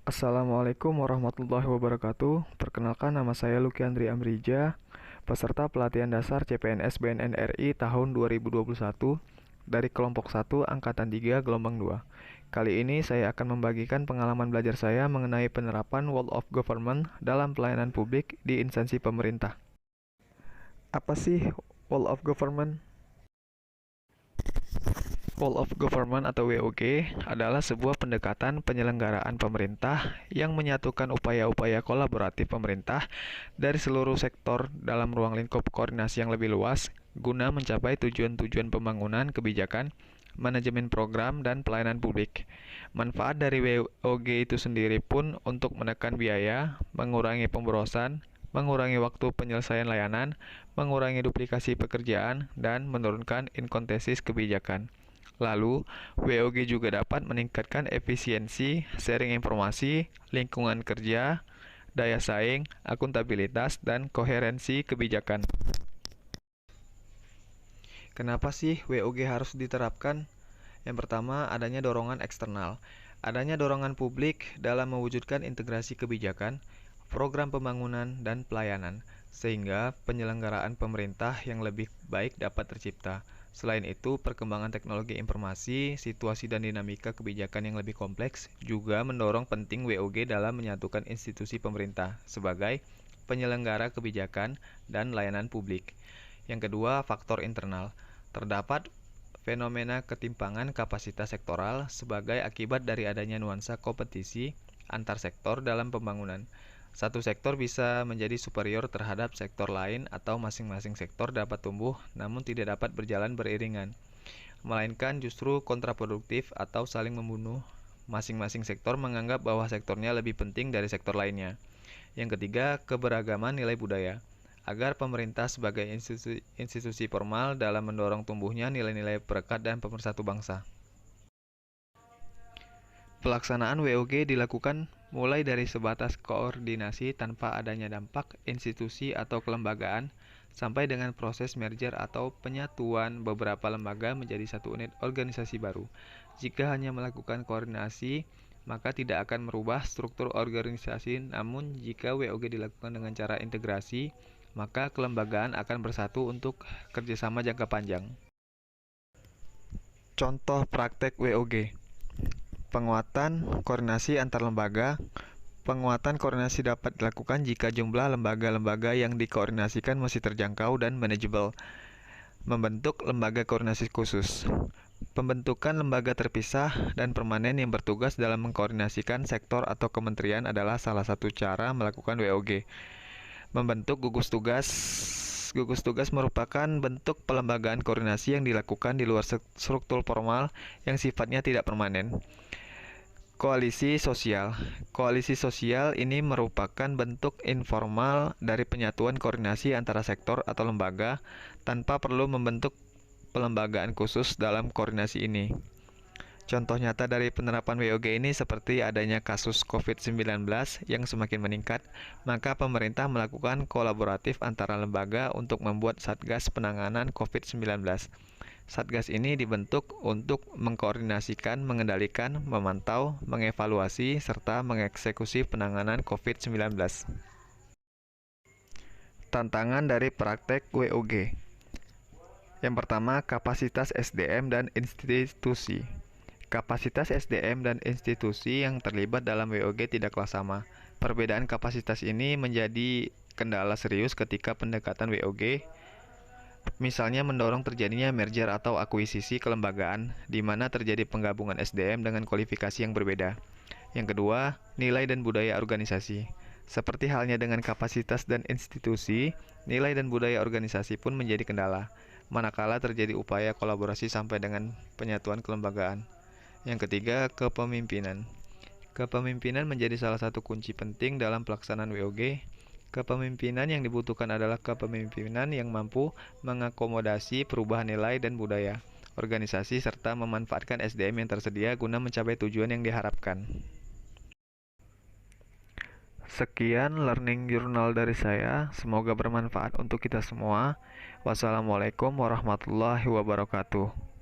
Assalamualaikum warahmatullahi wabarakatuh. Perkenalkan, nama saya Luki Andri Amrija, peserta pelatihan dasar CPNS BNN RI tahun 2021 dari kelompok 1 angkatan 3 gelombang 2. Kali ini saya akan membagikan pengalaman belajar saya mengenai penerapan World of Government dalam pelayanan publik di instansi pemerintah. Apa sih World of Government? Whole of Government atau WOG adalah sebuah pendekatan penyelenggaraan pemerintah yang menyatukan upaya-upaya kolaboratif pemerintah dari seluruh sektor dalam ruang lingkup koordinasi yang lebih luas guna mencapai tujuan-tujuan pembangunan kebijakan, manajemen program, dan pelayanan publik. Manfaat dari WOG itu sendiri pun untuk menekan biaya, mengurangi pemborosan, mengurangi waktu penyelesaian layanan, mengurangi duplikasi pekerjaan, dan menurunkan inkonsistensi kebijakan. Lalu, WOG juga dapat meningkatkan efisiensi, sharing informasi, lingkungan kerja, daya saing, akuntabilitas, dan koherensi kebijakan. Kenapa sih WOG harus diterapkan? Yang pertama, adanya dorongan eksternal. Adanya dorongan publik dalam mewujudkan integrasi kebijakan, program pembangunan, dan pelayanan, sehingga penyelenggaraan pemerintah yang lebih baik dapat tercipta. Selain itu, perkembangan teknologi informasi, situasi dan dinamika kebijakan yang lebih kompleks juga mendorong penting WOG dalam menyatukan institusi pemerintah sebagai penyelenggara kebijakan dan layanan publik. Yang kedua, faktor internal. Terdapat fenomena ketimpangan kapasitas sektoral sebagai akibat dari adanya nuansa kompetisi antar sektor dalam pembangunan. Satu sektor bisa menjadi superior terhadap sektor lain atau masing-masing sektor dapat tumbuh namun tidak dapat berjalan beriringan, melainkan justru kontraproduktif atau saling membunuh. Masing-masing sektor menganggap bahwa sektornya lebih penting dari sektor lainnya. Yang ketiga, keberagaman nilai budaya. Agar pemerintah sebagai institusi formal dalam mendorong tumbuhnya nilai-nilai perekat dan pemersatu bangsa. Pelaksanaan WOG dilakukan mulai dari sebatas koordinasi tanpa adanya dampak institusi atau kelembagaan, sampai dengan proses merger atau penyatuan beberapa lembaga menjadi satu unit organisasi baru. Jika hanya melakukan koordinasi, maka tidak akan merubah struktur organisasi, namun jika WOG dilakukan dengan cara integrasi, maka kelembagaan akan bersatu untuk kerjasama jangka panjang. Contoh praktek WOG. Penguatan koordinasi antar lembaga. Penguatan koordinasi dapat dilakukan jika jumlah lembaga-lembaga yang dikoordinasikan masih terjangkau dan manajeble. Membentuk lembaga koordinasi khusus. Pembentukan lembaga terpisah dan permanen yang bertugas dalam mengkoordinasikan sektor atau kementerian adalah salah satu cara melakukan WOG. Membentuk gugus tugas. Gugus tugas merupakan bentuk pelembagaan koordinasi yang dilakukan di luar struktur formal yang sifatnya tidak permanen. Koalisi sosial. Koalisi sosial ini merupakan bentuk informal dari penyatuan koordinasi antara sektor atau lembaga tanpa perlu membentuk pelembagaan khusus dalam koordinasi ini. Contoh nyata dari penerapan WOG ini seperti adanya kasus COVID-19 yang semakin meningkat, maka pemerintah melakukan kolaboratif antara lembaga untuk membuat Satgas Penanganan COVID-19. Satgas ini dibentuk untuk mengkoordinasikan, mengendalikan, memantau, mengevaluasi, serta mengeksekusi penanganan COVID-19. Tantangan dari praktek WOG. Yang pertama, kapasitas SDM dan institusi. Kapasitas SDM dan institusi yang terlibat dalam WOG tidaklah sama. Perbedaan kapasitas ini menjadi kendala serius ketika pendekatan WOG, misalnya mendorong terjadinya merger atau akuisisi kelembagaan, di mana terjadi penggabungan SDM dengan kualifikasi yang berbeda. Yang kedua, nilai dan budaya organisasi. Seperti halnya dengan kapasitas dan institusi, nilai dan budaya organisasi pun menjadi kendala, manakala terjadi upaya kolaborasi sampai dengan penyatuan kelembagaan. Yang ketiga, kepemimpinan. Kepemimpinan menjadi salah satu kunci penting dalam pelaksanaan WOG. Kepemimpinan yang dibutuhkan adalah kepemimpinan yang mampu mengakomodasi perubahan nilai dan budaya organisasi serta memanfaatkan SDM yang tersedia guna mencapai tujuan yang diharapkan. Sekian learning journal dari saya, semoga bermanfaat untuk kita semua. Wassalamualaikum warahmatullahi wabarakatuh.